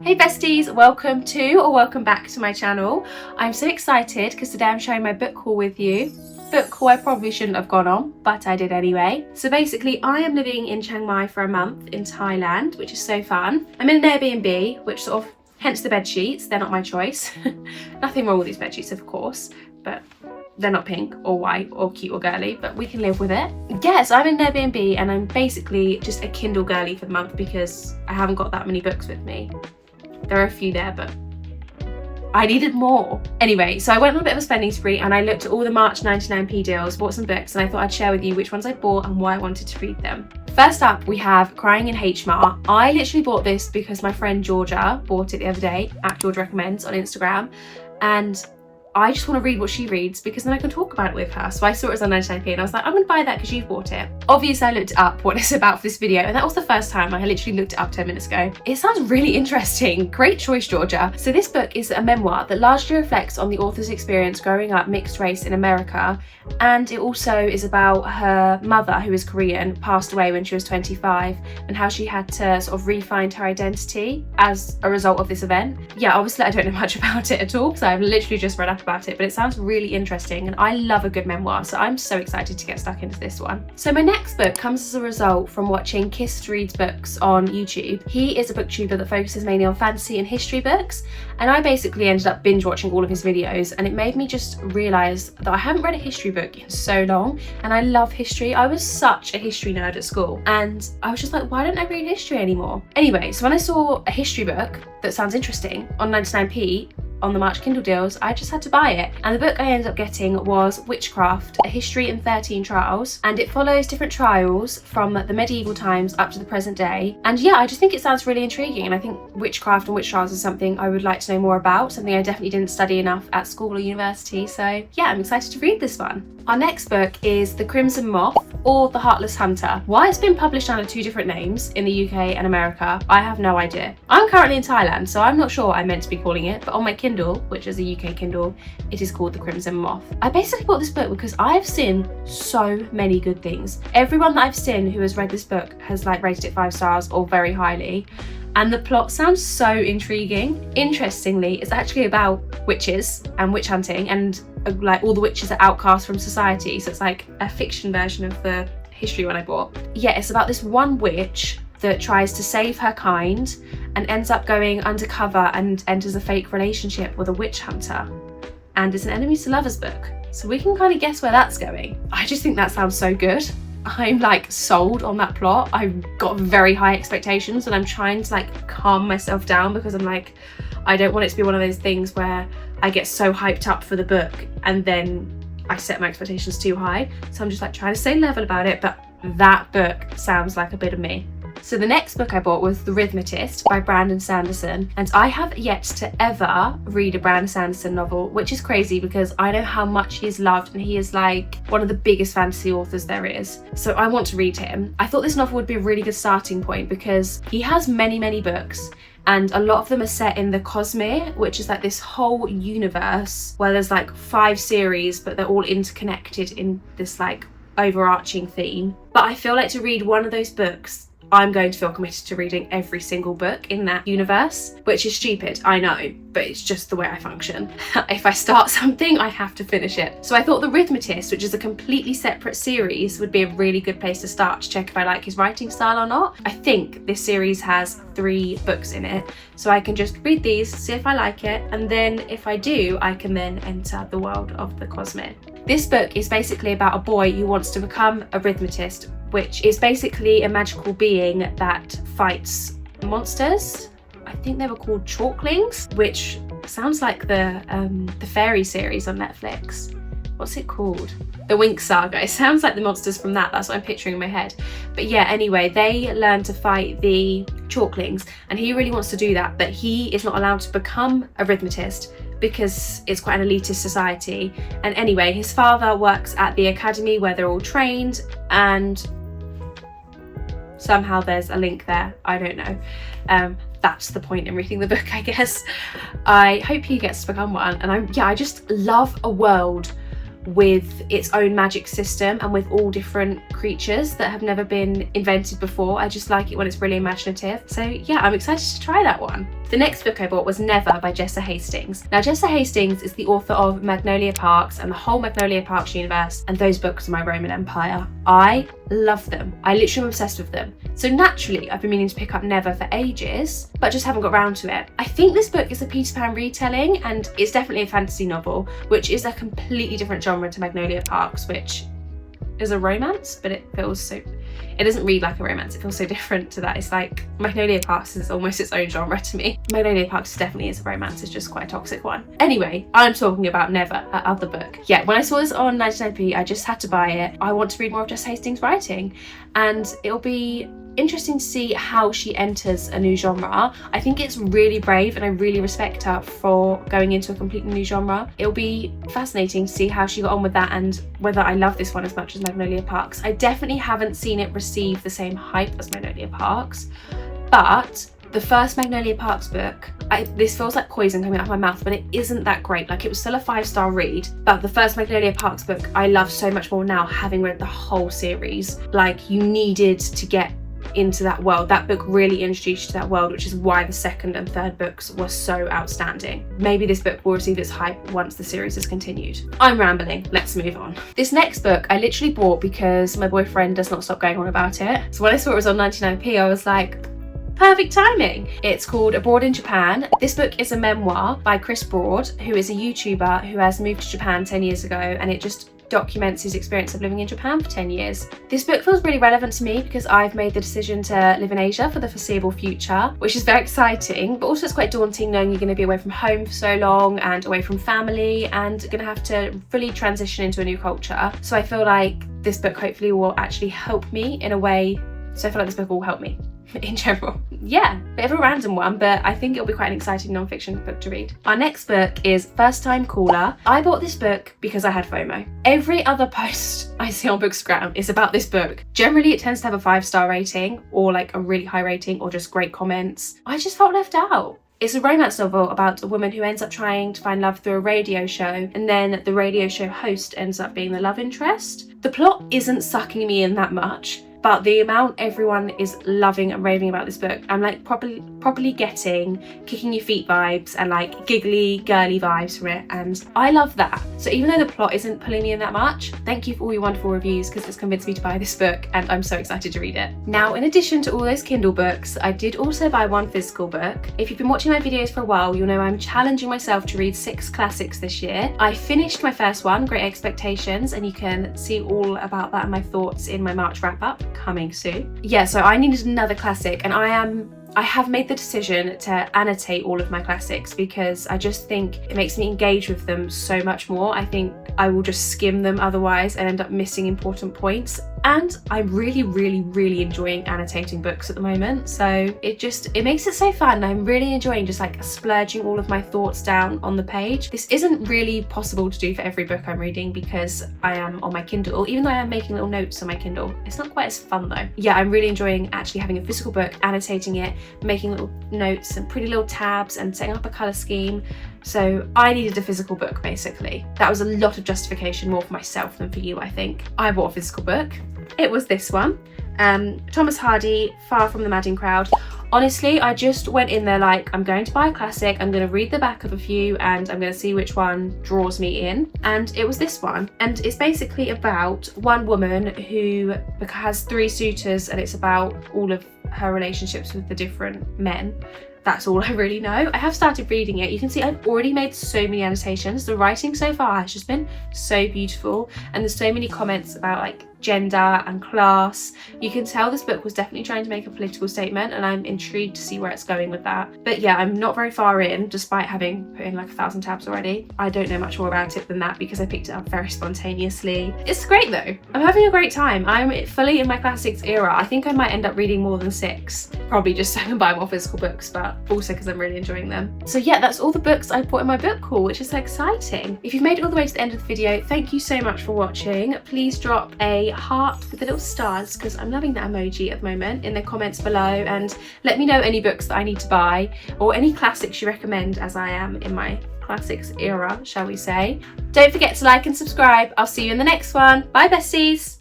Hey besties, welcome back to my channel. I'm so excited because today I'm sharing my book haul with you. Book haul I probably shouldn't have gone on, but I did anyway. So basically I am living in Chiang Mai for a month in Thailand, which is so fun. I'm in an Airbnb, which sort of, hence the bed sheets, they're not my choice. Nothing wrong with these bed sheets, of course, but they're not pink or white or cute or girly, but we can live with it. Yes, I'm in an Airbnb and I'm basically just a Kindle girly for the month because I haven't got that many books with me. There are a few there, but I needed more. Anyway, so I went on a bit of a spending spree and I looked at all the March 99p deals, bought some books, and I thought I'd share with you which ones I bought and why I wanted to read them. First up, we have Crying in H-Mart. I literally bought this because my friend Georgia bought it the other day, at Georgia Recommends on Instagram, and I just want to read what she reads because then I can talk about it with her. So I saw it was on 99p and I was like, I'm going to buy that because you've bought it. Obviously I looked up what it's about for this video, and that was the first time. I literally looked it up 10 minutes ago. It sounds really interesting. Great choice, Georgia. So this book is a memoir that largely reflects on the author's experience growing up mixed race in America, and it also is about her mother, who is Korean, passed away when she was 25, and how she had to sort of re-find her identity as a result of this event. Yeah, obviously I don't know much about it at all because I've literally just read up about it, but it sounds really interesting and I love a good memoir, so I'm so excited to get stuck into this one. So my next book comes as a result from watching Kiss Reads Books on YouTube. He is a booktuber that focuses mainly on fantasy and history books, and I basically ended up binge watching all of his videos, and it made me just realise that I haven't read a history book in so long, and I love history. I was such a history nerd at school and I was just like, why don't I read history anymore? Anyway, so when I saw a history book that sounds interesting on 99p on the March Kindle deals, I just had to buy it. And the book I ended up getting was Witchcraft, A History in 13 Trials, and it follows different trials from the medieval times up to the present day. And yeah, I just think it sounds really intriguing, and I think witchcraft and witch trials is something I would like to know more about, something I definitely didn't study enough at school or university, so yeah, I'm excited to read this one. Our next book is The Crimson Moth, or The Heartless Hunter. Why it's been published under two different names in the UK and America, I have no idea. I'm currently in Thailand, so I'm not sure what I meant to be calling it, but on my Kindle, which is a UK Kindle, it is called The Crimson Moth. I basically bought this book because I've seen so many good things. Everyone that I've seen who has read this book has rated it 5 stars or very highly. And the plot sounds so intriguing. Interestingly, it's actually about witches and witch hunting, and all the witches are outcast from society. So it's like a fiction version of the history one I bought. Yeah, it's about this one witch that tries to save her kind and ends up going undercover and enters a fake relationship with a witch hunter. And it's an enemies to lovers book. So we can kind of guess where that's going. I just think that sounds so good. I'm sold on that plot. I've got very high expectations and I'm trying to calm myself down because I'm I don't want it to be one of those things where I get so hyped up for the book and then I set my expectations too high. So I'm just trying to stay level about it, but that book sounds like a bit of me. So the next book I bought was The Rhythmatist by Brandon Sanderson, and I have yet to ever read a Brandon Sanderson novel, which is crazy because I know how much he's loved and he is one of the biggest fantasy authors there is. So I want to read him. I thought this novel would be a really good starting point because he has many books, and a lot of them are set in the cosy, which is this whole universe where there's 5 series, but they're all interconnected in this overarching theme. But I feel to read one of those books, I'm going to feel committed to reading every single book in that universe, which is stupid, I know, but it's just the way I function. If I start something, I have to finish it. So I thought The Rhythmatist, which is a completely separate series, would be a really good place to start to check if I like his writing style or not. I think this series has 3 books in it, so I can just read these, see if I like it, and then if I do, I can then enter the world of the cosy. This book is basically about a boy who wants to become a rhythmatist, which is basically a magical being that fights monsters. I think they were called chalklings, which sounds like the fairy series on Netflix. What's it called? The Winx Saga. It sounds like the monsters from that. That's what I'm picturing in my head. But yeah, anyway, they learn to fight the chalklings, and he really wants to do that, but he is not allowed to become a rhythmatist because it's quite an elitist society. And anyway, his father works at the academy where they're all trained, and somehow there's a link there. I don't know. That's the point in reading the book, I guess. I hope he gets to become one. And I just love a world with its own magic system and with all different creatures that have never been invented before. I just like it when it's really imaginative. So yeah, I'm excited to try that one. The next book I bought was Never by Jessa Hastings. Now, Jessa Hastings is the author of Magnolia Parks and the whole Magnolia Parks universe, and those books are my Roman Empire. I love them. I literally am obsessed with them. So naturally, I've been meaning to pick up Never for ages, but just haven't got around to it. I think this book is a Peter Pan retelling, and it's definitely a fantasy novel, which is a completely different genre to Magnolia Parks, which is a romance, but it doesn't read like a romance. It feels so different to that. It's like Magnolia Parks is almost its own genre to me. Magnolia Parks definitely is a romance. It's just quite a toxic one. Anyway, I'm talking about Never, her other book. Yeah, when I saw this on 99p, I just had to buy it. I want to read more of Jess Hastings' writing, and it'll be interesting to see how she enters a new genre. I think it's really brave, and I really respect her for going into a completely new genre. It'll be fascinating to see how she got on with that and whether I love this one as much as Magnolia Parks. I definitely haven't seen it receive the same hype as Magnolia Parks, but the first Magnolia Parks book, this feels like poison coming out of my mouth, but it isn't that great. Like, it was still a 5-star read, but the first Magnolia Parks book I love so much more now, having read the whole series. Like, you needed to get into that world. That book really introduced you to that world, which is why the second and third books were so outstanding. Maybe this book will receive its hype once the series is continued. I'm rambling, let's move on. This next book I literally bought because my boyfriend does not stop going on about it. So when I saw it was on 99p, I was like, perfect timing. It's called Abroad in Japan. This book is a memoir by Chris Broad, who is a YouTuber who has moved to Japan 10 years ago, and it just documents his experience of living in Japan for 10 years. This book feels really relevant to me because I've made the decision to live in Asia for the foreseeable future, which is very exciting, but also it's quite daunting knowing you're going to be away from home for so long and away from family and going to have to fully transition into a new culture. So I feel like this book hopefully will actually help me in a way. So I feel like this book will help me in general. Yeah, bit of a random one, but I think it'll be quite an exciting non-fiction book to read. Our next book is First Time Caller. I bought this book because I had FOMO. Every other post I see on Bookstagram is about this book. Generally, it tends to have a 5-star rating or like a really high rating or just great comments. I just felt left out. It's a romance novel about a woman who ends up trying to find love through a radio show, and then the radio show host ends up being the love interest. The plot isn't sucking me in that much, but the amount everyone is loving and raving about this book, I'm like properly getting kicking your feet vibes and like giggly girly vibes from it, and I love that. So even though the plot isn't pulling me in that much, thank you for all your wonderful reviews because it's convinced me to buy this book, and I'm so excited to read it. Now, in addition to all those Kindle books, I did also buy one physical book. If you've been watching my videos for a while, you'll know I'm challenging myself to read 6 classics this year. I finished my first one, Great Expectations, and you can see all about that and my thoughts in my March wrap up coming soon. Yeah, so I needed another classic, and I have made the decision to annotate all of my classics because I just think it makes me engage with them so much more. I think I will just skim them otherwise and end up missing important points. And I'm really enjoying annotating books at the moment. So it makes it so fun. I'm really enjoying just like splurging all of my thoughts down on the page. This isn't really possible to do for every book I'm reading because I am on my Kindle, even though I am making little notes on my Kindle. It's not quite as fun though. Yeah, I'm really enjoying actually having a physical book, annotating it, making little notes and pretty little tabs and setting up a colour scheme. So I needed a physical book basically. That was a lot of justification more for myself than for you, I think. I bought a physical book. It was this one, Thomas Hardy, Far from the Madding Crowd. Honestly, I just went in there like, I'm going to buy a classic, I'm going to read the back of a few, and I'm going to see which one draws me in. And it was this one. And it's basically about one woman who has 3 suitors, and it's about all of her relationships with the different men. That's all I really know. I have started reading it. You can see I've already made so many annotations. The writing so far has just been so beautiful, and there's so many comments about like gender and class. You can tell this book was definitely trying to make a political statement, and I'm intrigued to see where it's going with that. But yeah, I'm not very far in, despite having put in like 1,000 tabs already. I don't know much more about it than that because I picked it up very spontaneously. It's great though. I'm having a great time. I'm fully in my classics era. I think I might end up reading more than 6, probably just so I can buy more physical books, but also because I'm really enjoying them. So yeah, that's all the books I bought in my book haul, which is so exciting. If you've made it all the way to the end of the video, thank you so much for watching. Please drop a heart with the little stars, because I'm loving that emoji at the moment, in the comments below, and let me know any books that I need to buy or any classics you recommend, as I am in my classics era, shall we say. Don't forget to like and subscribe. I'll see you in the next one. Bye besties.